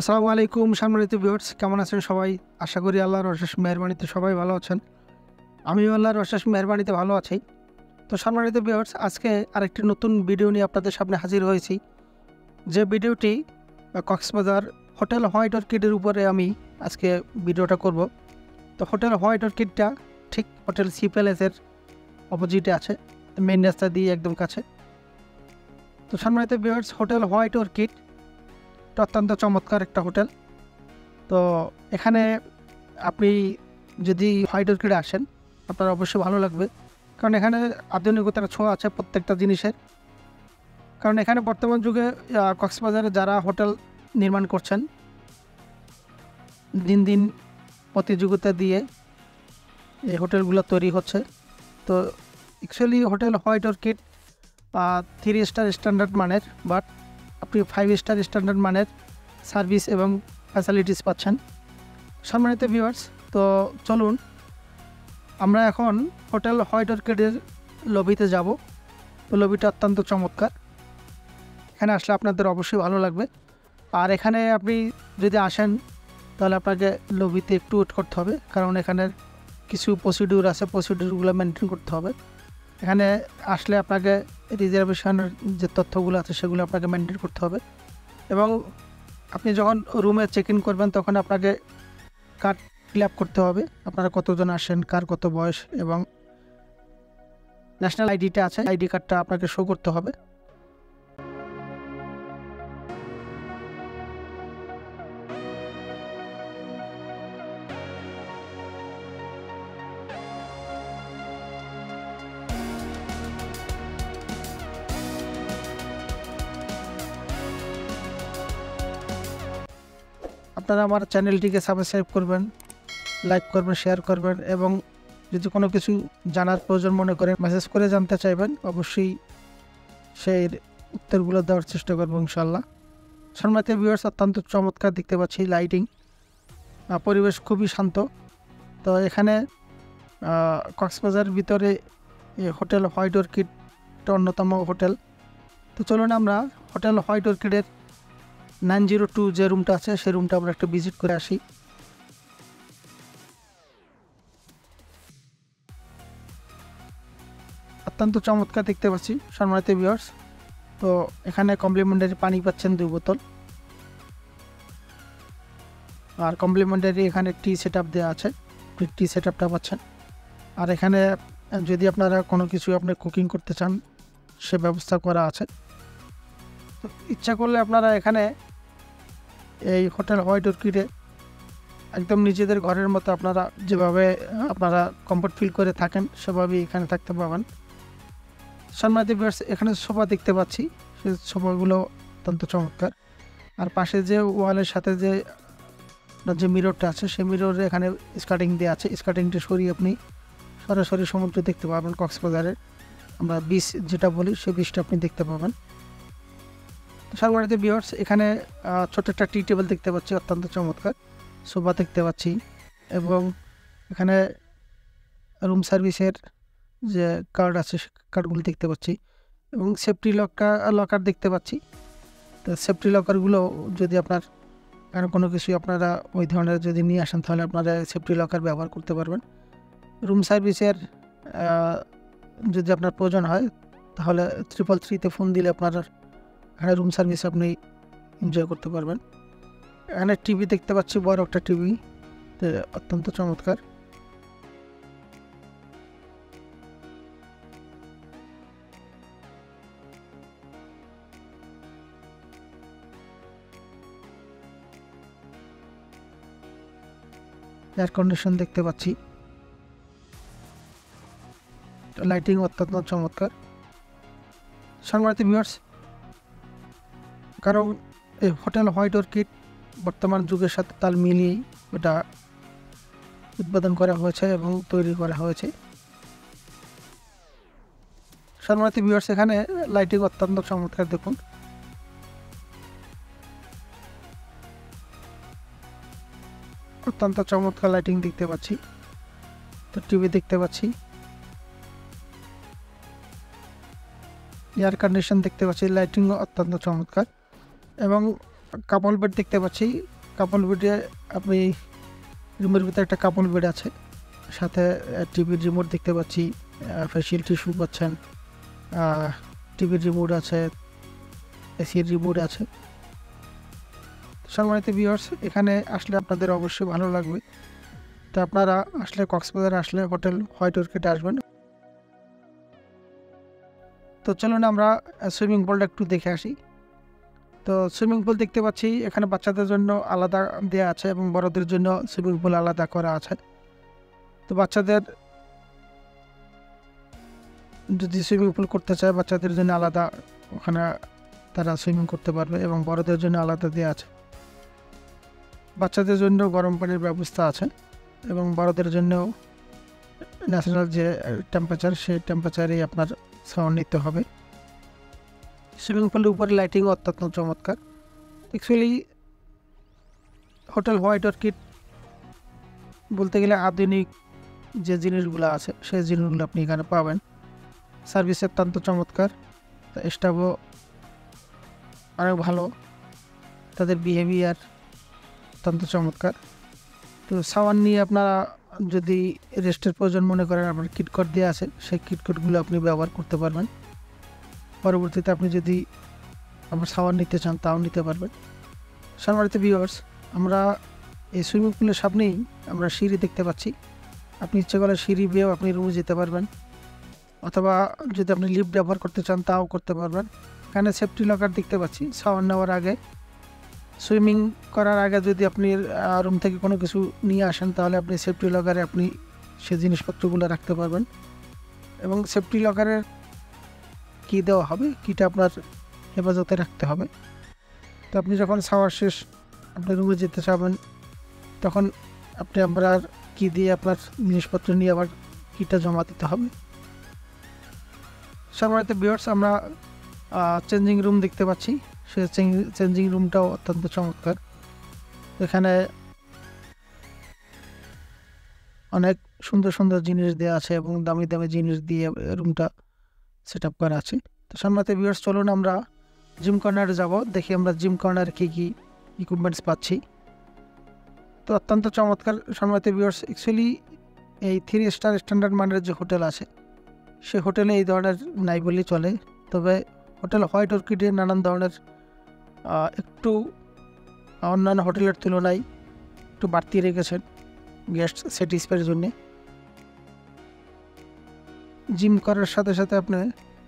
আসসালামু আলাইকুম সম্মানিত ভিউয়ার্স, কেমন আছেন সবাই? আশা করি আল্লাহর অশেষ মেহেরবানিতে সবাই ভালো আছেন। আমিও আল্লাহর অশেষ মেহেরবানিতে ভালো আছি। তো সম্মানিত ভিউয়ার্স, আজকে আরেকটি নতুন ভিডিও নিয়ে আপনাদের সামনে হাজির হয়েছি। যে ভিডিওটি কক্সবাজার হোটেল হোয়াইট অর্কিডের উপরে আমি আজকে ভিডিওটা করব। তো হোটেল হোয়াইট অর্কিডটা ঠিক হোটেল সি প্যালেসের অপোজিটে আছে, মেইন রাস্তা দিয়ে একদম কাছে। তো সম্মানিত ভিউয়ার্স, হোটেল হোয়াইট অর্কিড অত্যন্ত চমৎকার একটা হোটেল। তো এখানে আপনি যদি হোয়াইট অর্কিডে আসেন আপনার অবশ্যই ভালো লাগবে, কারণ এখানে আধুনিকতার ছোঁয়া আছে প্রত্যেকটা জিনিসের। কারণ এখানে বর্তমান যুগে কক্সবাজারে যারা হোটেল নির্মাণ করছেন দিন দিন প্রতিযোগিতা দিয়ে এই হোটেলগুলো তৈরি হচ্ছে। তো actually hotel white orchid 3 star standard মানের, বাট আপনি 5 স্টার স্ট্যান্ডার্ড মানের সার্ভিস এবং ফ্যাসিলিটিস পাচ্ছেন। সম্মানিত ভিউয়ার্স, তো চলুন আমরা এখন হোটেল হোয়াইট অর্কিডের লবিতে যাব। তো লবিটা অত্যন্ত চমৎকার, এখানে আসলে আপনাদের অবশ্যই ভালো লাগবে। আর এখানে আপনি যদি আসেন তাহলে আপনাকে লবিতে একটু ওয়েট করতে হবে, কারণ এখানের কিছু প্রসিডিউর আছে, প্রসিডিউরগুলো মেনটেন করতে হবে। এখানে আসলে আপনাকে রিজার্ভেশনের যে তথ্যগুলো আছে সেগুলো আপনাকে মেনটেন করতে হবে, এবং আপনি যখন রুমে চেক ইন করবেন তখন আপনাকে কার্ড ফিল আপ করতে হবে, আপনারা কতজন আসেন, কার কত বয়স, এবং ন্যাশনাল আইডিটা আছে, আইডি কার্ডটা আপনাকে শো করতে হবে। আপনারা আমার চ্যানেলটিকে সাবস্ক্রাইব করবেন, লাইক করবেন, শেয়ার করবেন, এবং যদি কোনো কিছু জানার প্রয়োজন মনে করেন মেসেজ করে জানতে চাইবেন, অবশ্যই সেই উত্তরগুলো দেওয়ার চেষ্টা করবো ইনশাল্লাহ। সম্মানিত ভিউয়ার্স, অত্যন্ত চমৎকার দেখতে পাচ্ছি লাইটিং, পরিবেশ খুবই শান্ত। তো এখানে কক্সবাজার ভিতরে হোটেল হোয়াইট অর্কিডটা অন্যতম হোটেল। তো চলুন আমরা হোটেল হোয়াইট অর্কিডের 902 যে রুমটা আছে সেই রুমটা আমরা একটু ভিজিট করে আসি। অত্যন্ত চমৎকার দেখতে পাচ্ছি সম্মানিত ভিউয়ার্স। তো এখানে কমপ্লিমেন্টারি পানি পাচ্ছেন 2 বোতল, আর কমপ্লিমেন্টারি এখানে টি সেট আপ দেওয়া আছে, টি সেট আপটা পাচ্ছেন। আর এখানে যদি আপনারা কোনো কিছু আপনি কুকিং করতে চান সে ব্যবস্থা করা আছে। তো ইচ্ছা করলে আপনারা এখানে এই হোটেল হোয়াইট অর্কিডে একদম নিজেদের ঘরের মতো আপনারা যেভাবে আপনারা কমফর্ট ফিল করে থাকেন সেভাবেই এখানে থাকতে পাবেন। সম্মানিত ভিউয়ার্স, এখানে সোফা দেখতে পাচ্ছি, সেই সোফাগুলো অত্যন্ত চমৎকার। আর পাশে যে ওয়ালের সাথে যে মিররটা আছে সেই মিররে এখানে স্কার্টিং দেওয়া আছে, স্কার্টিংটা সরিয়ে আপনি সরাসরি সমুদ্র দেখতে পাবেন। কক্সবাজারের আমরা বিচ যেটা বলি সেই বিচটা আপনি দেখতে পাবেন। সম্মানিত ভিউয়ার্স, এখানে ছোট একটা টি টেবিল দেখতে পাচ্ছি, অত্যন্ত চমৎকার। সোফা দেখতে পাচ্ছি, এবং এখানে রুম সার্ভিসের যে কার্ড আছে কার্ডগুলো দেখতে পাচ্ছি, এবং সেফটি লকার দেখতে পাচ্ছি। তো সেফটি লকারগুলো যদি আপনার এখানে কোনো কিছু আপনারা ওই ধরনের যদি নিয়ে আসেন তাহলে আপনারা সেফটি লকার ব্যবহার করতে পারবেন। রুম সার্ভিসের যদি আপনার প্রয়োজন হয় তাহলে 333-তে ফোন দিলে আপনার এখানে রুম সার্ভিস আপনি এনজয় করতে পারবেন। এখানে টিভি দেখতে পাচ্ছি, বড় একটা টিভি, অত্যন্ত চমৎকার। এয়ার কন্ডিশন দেখতে পাচ্ছি, লাইটিং অত্যন্ত চমৎকার। সম্মানিত ভিউয়ার্স, কারণ এই হোটেল হোয়াইট অর্কিড বর্তমান যুগের সাথে তাল মিলিয়েই এটা উদ্বোধন করা হয়েছে এবং তৈরি করা হয়েছে। সম্মানিত ভিউয়ার্স, এখানে লাইটিং অত্যন্ত চমৎকার, দেখুন। অত্যন্ত চমৎকার লাইটিং দেখতে পাচ্ছি। তো টিভি দেখতে পাচ্ছি, এয়ার কন্ডিশন দেখতে পাচ্ছি, লাইটিং অত্যন্ত চমৎকার, এবং কাপল বেড দেখতে পাচ্ছি, কাপল বেডে আপনি রুমের ভিতরে একটা কাপল বেড আছে, সাথে টিভির রিমোট দেখতে পাচ্ছি, ফেসিয়াল টিস্যু পাচ্ছেন, টিভির রিমোট আছে, এসির রিমোট আছে। সম্মানিত ভিউয়ার্স, এখানে আসলে আপনাদের অবশ্যই ভালো লাগবে। তো আপনারা আসলে কক্সবাজার আসলে হোটেল হোয়াইট অর্কিডে আসবেন। তো চলুন আমরা সুইমিং পুলটা একটু দেখে আসি। তো সুইমিং পুল দেখতে পাচ্ছি এখানে বাচ্চাদের জন্য আলাদা দেওয়া আছে এবং বড়দের জন্য সুইমিং পুল আলাদা করা আছে। তো বাচ্চাদের যদি সুইমিং পুল করতে চায়, বাচ্চাদের জন্য আলাদা ওখানে তারা সুইমিং করতে পারবে এবং বড়দের জন্য আলাদা দেওয়া আছে। বাচ্চাদের জন্য গরম পানির ব্যবস্থা আছে এবং বড়দের জন্য ন্যাচারাল যে টেম্পারেচার, সেই টেম্পারেচারেই আপনার শাওয়ার নিতে হবে। সুইমিং পুলের উপরে লাইটিং অত্যন্ত চমৎকার। অ্যাকচুয়ালি হোটেল হোয়াইট অর্কিড বলতে গেলে আধুনিক যে জিনিসগুলো আছে সেই জিনিসগুলো আপনি এখানে পাবেন। সার্ভিস অত্যন্ত চমৎকার, স্টাফও অনেক ভালো, তাদের বিহেভিয়ার অত্যন্ত চমৎকার। তো শাওয়ার নিয়ে আপনারা যদি রেস্টের প্রয়োজন মনে করেন, আপনার কিটকট দেওয়া আছে, সেই কিটকটগুলো আপনি ব্যবহার করতে পারবেন। পরবর্তীতে আপনি যদি আমার শাওয়ার নিতে চান তাও নিতে পারবেন। সম্মানিত ভিউয়ার্স, আমরা এই সুইমিং পুলের সামনেই আমরা সিঁড়ি দেখতে পাচ্ছি। আপনি ইচ্ছে করলে সিঁড়ি বেয়েও আপনি রুমে যেতে পারবেন, অথবা যদি আপনি লিফট ব্যবহার করতে চান তাও করতে পারবেন। এখানে সেফটি লকার দেখতে পাচ্ছি। শাওয়ার নেওয়ার আগে, সুইমিং করার আগে যদি আপনি রুম থেকে কোনো কিছু নিয়ে আসেন, তাহলে আপনি সেফটি লকারে আপনি সে জিনিসপত্রগুলো রাখতে পারবেন। এবং সেফটি লকারের কি দেওয়া হবে, কিটা আপনার হেফাজতে রাখতে হবে। তো আপনি যখন শাওয়ার শেষ আপনি রুমে যেতে চাবেন, তখন আপনি আপনার কি দিয়ে আপনার জিনিসপত্র নিয়ে আবার কিটা জমা দিতে হবে। সম্মানিত ভিউয়ার্স, আমরা চেঞ্জিং রুম দেখতে পাচ্ছি। সে চেঞ্জিং রুমটাও অত্যন্ত চমৎকার। এখানে অনেক সুন্দর সুন্দর জিনিস দেওয়া আছে এবং দামি দামি জিনিস দিয়ে রুমটা সেট আপ করা আছে। তো সম্মানিত ভিউয়ার্স, চলুন আমরা জিম কর্নারে যাব, দেখি আমরা জিম কর্নারে কী কী ইকুইপমেন্টস পাচ্ছি। তো অত্যন্ত চমৎকার সম্মানিত ভিউয়ার্স। অ্যাকচুয়ালি এই 3 স্টার স্ট্যান্ডার্ড মানের যে হোটেল আছে, সে হোটেলে এই ধরনের নাই বলেই চলে। তবে হোটেল হোয়াইট অর্কিডে নানান ধরনের একটু অন্যান্য হোটেলের তুলনায় একটু বাড়তি রেখেছেন গেস্ট স্যাটিসফাইয়ের জন্যে। জিম করার সাথে সাথে আপনি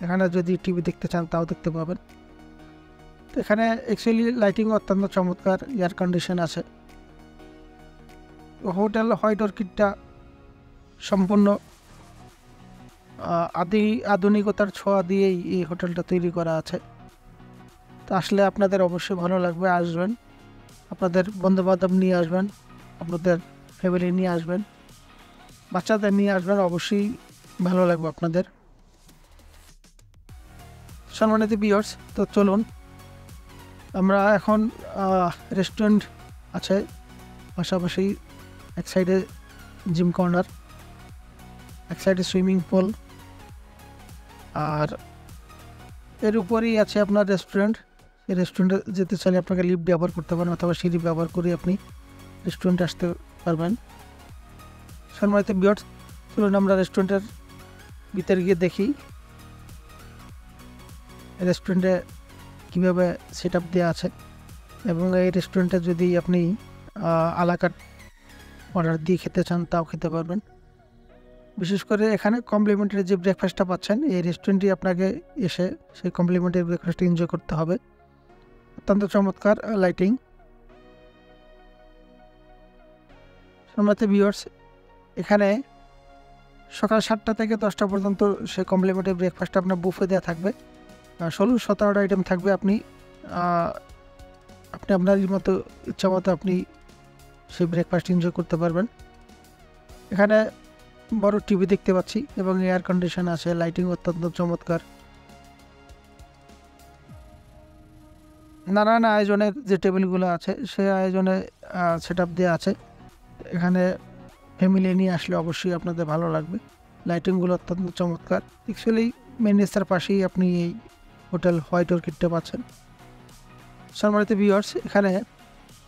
এখানে যদি টিভি দেখতে চান তাও দেখতে পাবেন। তো এখানে অ্যাকচুয়ালি লাইটিং অত্যন্ত চমৎকার, এয়ার কন্ডিশন আছে। হোটেল হোয়াইট অর্কিডটা সম্পূর্ণ আধুনিকতার ছোঁয়া দিয়েই এই হোটেলটা তৈরি করা আছে। তো আসলে আপনাদের অবশ্যই ভালো লাগবে, আসবেন, আপনাদের বন্ধুবান্ধব নিয়ে আসবেন, আপনাদের ফ্যামিলি নিয়ে আসবেন, বাচ্চাদের নিয়ে আসবেন, অবশ্যই ভালো লাগবে আপনাদের। সম্মানিত ভিউয়ার্স, তো চলুন আমরা এখন রেস্টুরেন্ট আছে, পাশাপাশি এক সাইডে জিম কর্নার, এক সাইডে সুইমিং পুল, আর এর উপরেই আছে আপনার রেস্টুরেন্ট। এই রেস্টুরেন্টে যেতে চাইলে আপনাকে লিফট ব্যবহার করতে পারেন অথবা সিঁড়ি ব্যবহার করে আপনি রেস্টুরেন্টে আসতে পারবেন। সম্মানিত ভিউয়ার্স, চলুন আমরা রেস্টুরেন্টের ভিতরে গিয়ে দেখি রেস্টুরেন্টে কীভাবে সেট আপ দেওয়া আছে। এবং এই রেস্টুরেন্টে যদি আপনি আলাকাট অর্ডার দিয়ে খেতে চান তাও খেতে পারবেন। বিশেষ করে এখানে কমপ্লিমেন্টারি যে ব্রেকফাস্টটা পাচ্ছেন, এই রেস্টুরেন্টে আপনাকে এসে সেই কমপ্লিমেন্টারি ব্রেকফাস্ট এনজয় করতে হবে। অত্যন্ত চমৎকার লাইটিং। সম্মানিত ভিউয়ার্স, এখানে সকাল 7টা থেকে 10টা পর্যন্ত সেই কমপ্লিমেন্টারি ব্রেকফাস্টটা আপনার বুফে দেওয়া থাকবে। 16-17টা আইটেম থাকবে। আপনি আপনার মতো ইচ্ছা মতো আপনি সেই ব্রেকফাস্ট এনজয় করতে পারবেন। এখানে বড় টিভি দেখতে পাচ্ছি এবং এয়ার কন্ডিশন আছে, লাইটিং অত্যন্ত চমৎকার। নানান আয়োজনের যে টেবিলগুলো আছে সেই আয়োজনে সেট আপ দেওয়া আছে। এখানে ফ্যামিলি নিয়ে আসলে অবশ্যই আপনাদের ভালো লাগবে। লাইটিংগুলো অত্যন্ত চমৎকার। অ্যাকচুয়ালি মেন রাস্তার পাশেই আপনি এই হোটেল হোয়াইট অর্কিডটা পাচ্ছেন। সম্মানিত ভিউয়ার্স, এখানে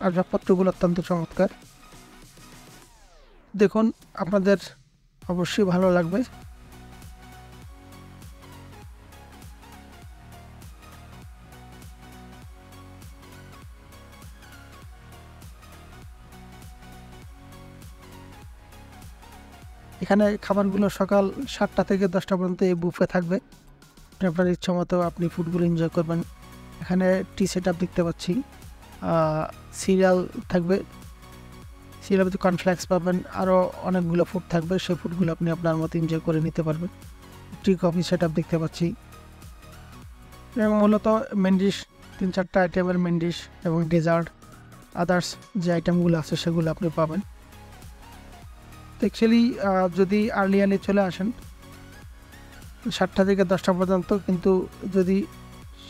আসবাবপত্রগুলো অত্যন্ত চমৎকার। দেখুন, আপনাদের অবশ্যই ভালো লাগবে। এখানে খাবারগুলো সকাল 7টা থেকে 10টা পর্যন্ত এই বুফে থাকবে। আপনার ইচ্ছা মতো আপনি ফুডগুলো এনজয় করবেন। এখানে টি সেট আপ দেখতে পাচ্ছি, সিরিয়াল থাকবে, সিরিয়াল কর্নফ্লেক্স পাবেন, আরও অনেকগুলো ফুড থাকবে। সেই ফুডগুলো আপনি আপনার মতো এনজয় করে নিতে পারবেন। টি কফি সেট আপ দেখতে পাচ্ছি, এবং মূলত মেন ডিশ 3-4টা আইটেমের মেন ডিশ এবং ডেজার্ট আদার্স যে আইটেমগুলো আছে সেগুলো আপনি পাবেন। অ্যাকচুয়ালি যদি আর্লি চলে আসেন 7টা থেকে 10টা পর্যন্ত, কিন্তু যদি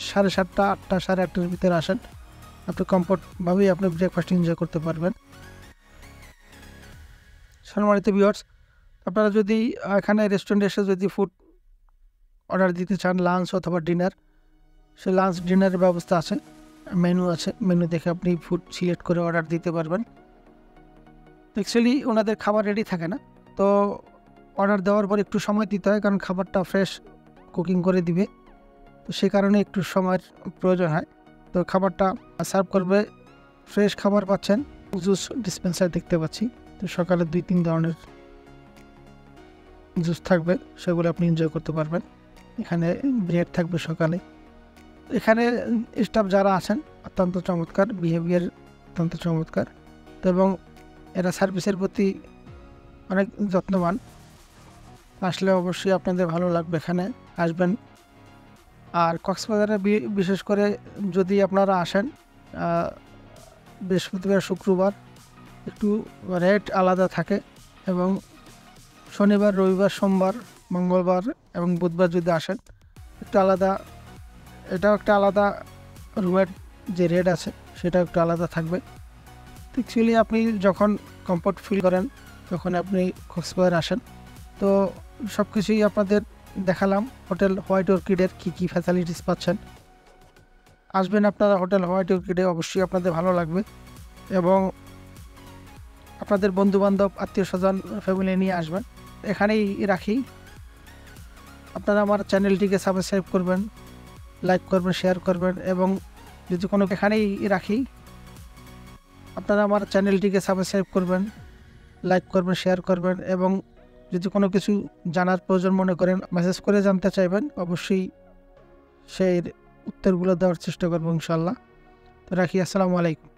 7:30, 8টা, 8:30টার ভিতরে আসেন, আপনি কমফোর্টভাবেই আপনি ব্রেকফাস্ট এনজয় করতে পারবেন। সম্মানিত ভিউয়ার্স, আপনারা যদি এখানে রেস্টুরেন্টে এসে যদি ফুড অর্ডার দিতে চান, লাঞ্চ অথবা ডিনার, সে লাঞ্চ ডিনারের ব্যবস্থা আছে, মেনু আছে, মেনু দেখে আপনি ফুড সিলেক্ট করে অর্ডার দিতে পারবেন। অ্যাকচুয়ালি ওনাদের খাবার রেডি থাকে না, তো অর্ডার দেওয়ার পর একটু সময় দিতে হয়, কারণ খাবারটা ফ্রেশ কুকিং করে দিবে, তো সে কারণে একটু সময়ের প্রয়োজন হয়। তো খাবারটা সার্ভ করবে, ফ্রেশ খাবার পাচ্ছেন। জুস ডিসপেন্সার দেখতে পাচ্ছি, তো সকালে 2-3 ধরনের জুস থাকবে, সেগুলো আপনি এনজয় করতে পারবেন। এখানে ব্রেড থাকবে সকালে। এখানে স্টাফ যারা আছেন অত্যন্ত চমৎকার, বিহেভিয়ার অত্যন্ত চমৎকার, তো এবং এরা সার্ভিসের প্রতি অনেক যত্নবান। আসলে অবশ্যই আপনাদের ভালো লাগবে, এখানে আসবেন। আর কক্সবাজারে বিশেষ করে যদি আপনারা আসেন বৃহস্পতিবার, শুক্রবার একটু রেট আলাদা থাকে, এবং শনিবার, রবিবার, সোমবার, মঙ্গলবার এবং বুধবার যদি আসেন একটু আলাদা, এটাও একটা আলাদা রুমের যে রেট আছে সেটা একটু আলাদা থাকবে। অ্যাকচুয়ালি আপনি যখন কমফোর্ট ফিল করেন তখন আপনি কক্সবাজার আসেন। তো সব কিছুই আপনাদের দেখালাম। হোটেল হোয়াইট অর্কিডের কী ফ্যাসিলিটিস পাচ্ছেন, আসবেন আপনারা হোটেল হোয়াইট অর্কিডে, অবশ্যই আপনাদের ভালো লাগবে। এবং আপনাদের বন্ধুবান্ধব, আত্মীয় স্বজন, ফ্যামিলি নিয়ে আসবেন। এখানেই রাখি, আপনারা আমার চ্যানেলটিকে সাবস্ক্রাইব করবেন, লাইক করবেন, শেয়ার করবেন, এবং যদি কোনো এখানেই রাখি, আপনারা আমার চ্যানেলটিকে সাবস্ক্রাইব করবেন, লাইক করবেন, শেয়ার করবেন, এবং যদি কোনো কিছু জানার প্রয়োজন মনে করেন, মেসেজ করে জানতে চাইবেন, অবশ্যই সেই উত্তরগুলো দেওয়ার চেষ্টা করবো ইনশাল্লাহ। তো রাখি, আসসালামু আলাইকুম।